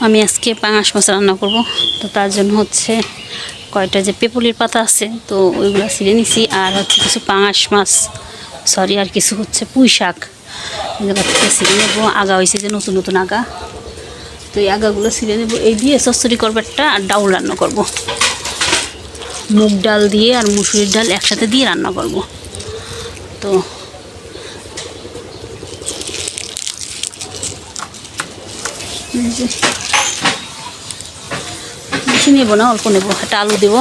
আমি আজকে পাঙাশ মাছ রান্না করব। তো তার জন্য হচ্ছে কয়টা যে পেপুলির পাতা আছে তো ওইগুলো ছিঁড়ে নিছি, আর হচ্ছে কিছু পাঙাশ মাছ সরি আর কিছু হচ্ছে পুঁই শাক এগুলো থেকে ছিঁড়ে নেবো। আগা হয়েছে যে নতুন নতুন আগা, তো এই আগাগুলো ছিঁড়ে নেবো। এই দিয়ে চচ্চড়ি করবারটা আর ডাউল রান্না করব। মুগ ডাল দিয়ে আর মুসুরির ডাল একসাথে দিয়ে রান্না করব। তো বেশি নেবো না, অল্প নেবো। একটা আলু দেবো।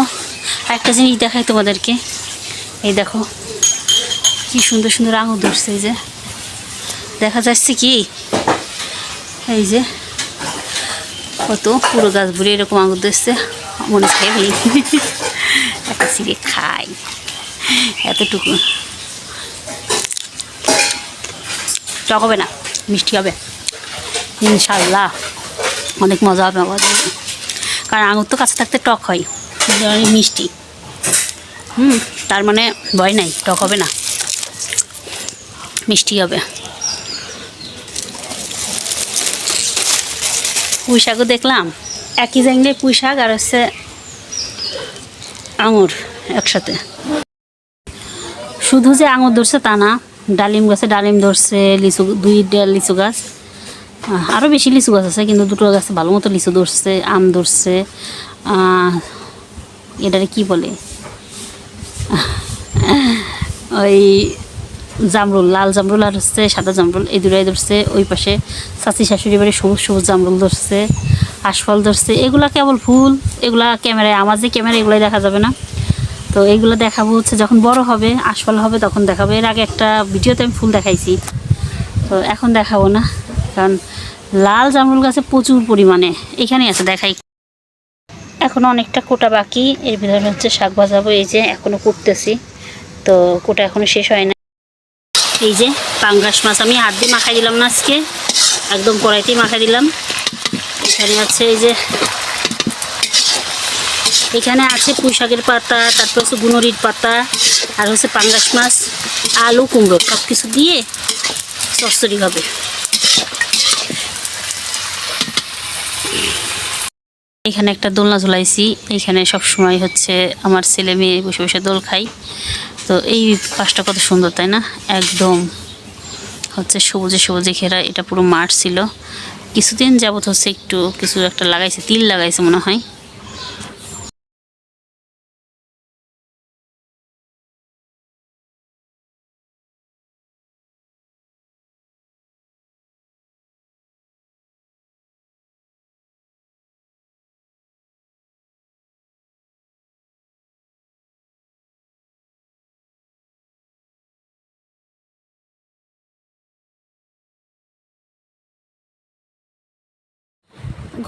আর একটা জিনিস দেখাই তোমাদেরকে, এই দেখো কি সুন্দর সুন্দর আঙুর ধরছে। এই যে দেখা যাচ্ছে কি, এই যে কত পুরো গাছ ভরে এরকম আঙুর ধরছে। মনে খেয়ে ফেলি, একটা ছিঁড়ে খাই। এতটুকু টক হবে না, মিষ্টি হবে ইনশাল্লাহ, অনেক মজা হবে আমার। কারণ আঙুর তো কাছে থাকতে টক হয়, অনেক মিষ্টি। তার মানে ভয় নাই, টক হবে না, মিষ্টি হবে। পুঁই শাকও দেখলাম একই জায়গায়, পুঁই শাক আর হচ্ছে আঙুর একসাথে। শুধু যে আঙুর ধরছে তা না, ডালিম গাছে ডালিম ধরছে, লিচু দুইটা লিচু গাছ, আরও বেশি লিচু গাছ আছে, কিন্তু দুটো গাছে ভালো মতো লিচু ধরছে, আম ধরছে। এটারে কি বলে, ওই জামরুল, লাল জামরুল আর হচ্ছে সাদা জামরুল, এই দুটাই ধরছে। ওই পাশে চাচি শাশুড়ি বাড়ি সবুজ সবুজ জামরুল ধরছে, আশফল ধরছে। এগুলা কেবল ফুল, এগুলা ক্যামেরায়, আমার যে ক্যামেরা এগুলাই দেখা যাবে না। তো এইগুলো দেখাবো হচ্ছে যখন বড় হবে, আশফল হবে তখন দেখাবো। এর আগে একটা ভিডিওতে আমি ফুল দেখাইছি, তো এখন দেখাবো না, কারণ লাল জামরুল গাছে প্রচুর পরিমাণে এখানে আছে, দেখাই। এখনও অনেকটা কোটা বাকি, এর ভিতরে হচ্ছে শাক ভাজাবো। এই যে এখনও কুটতেছি, তো কোটা এখনও শেষ হয় না। এই যে পাঙ্গাস মাছ আমি হাত দিয়ে মাখাই দিলাম না আজকে, একদম কড়াইতেই মাখাই দিলাম। এখানে আছে এই যে, এখানে আছে পুঁই শাকের পাতা, তারপর হচ্ছে গুনরির পাতা, আর হচ্ছে পাঙ্গাস মাছ, আলু, কুমড়ো সব কিছু দিয়ে চচ্চড়ি হবে। এখানে একটা দোলনা ঝুলাইছি, এইখানে সব সময় হচ্ছে আমার ছেলে মেয়ে বসে বসে দোল খাই। তো এই পাশটা কত সুন্দর তাই না, একদম হচ্ছে সবুজে সবুজে ঘেরা। এটা পুরো মাঠ ছিল, কিছুদিন যাবত হচ্ছে একটু কিছু একটা লাগাইছে, তিল লাগাইছে মনে হয়।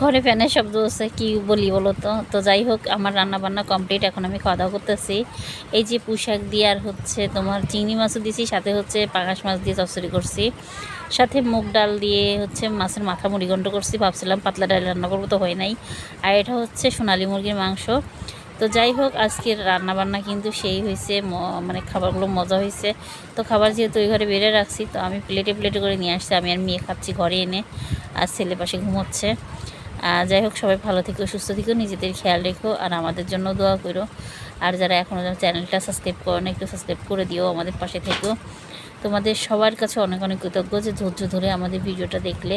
ঘরে ফ্যানের শব্দ হচ্ছে, কি বলি বলো তো। তো যাই হোক, আমার রান্না বান্না কমপ্লিট, এখন আমি খাওয়া দাওয়া করতেছি। এই যে পোশাক দিয়ে আর হচ্ছে তোমার চিংড়ি মাছও দিছি, সাথে হচ্ছে পাঙাশ মাছ দিয়ে চচ্চড়ি করছি, সাথে মুগ ডাল দিয়ে হচ্ছে মাছের মাথা মুড়িঘণ্ট করছি। ভাবছিলাম পাতলা ডাল রান্না করবো, তো হয় নাই। আর এটা হচ্ছে সোনালী মুরগির মাংস। তো যাই হোক, আজকের রান্না বান্না কিন্তু সেই হয়েছে, মানে খাবারগুলো মজা হয়েছে। তো খাবার যেহেতু ওই ঘরে বেড়ে রাখছি, তো আমি প্লেটে প্লেটে করে নিয়ে আসছি। আমি আর মেয়ে খাচ্ছি ঘরে এনে, আর ছেলে পাশে ঘুমোচ্ছে। যাই হোক, সবাই ভালো থেকো, সুস্থ থেকো, নিজেদের খেয়াল রেখো, আর আমাদের জন্য দোয়া করো। আর যারা এখনও চ্যানেলটা সাবস্ক্রাইব করো না, একটু সাবস্ক্রাইব করে দিও, আমাদের পাশে থেকো। তোমাদের সবার কাছে অনেক অনেক কৃতজ্ঞ যে ধৈর্য ধরে আমাদের ভিডিওটা দেখলে।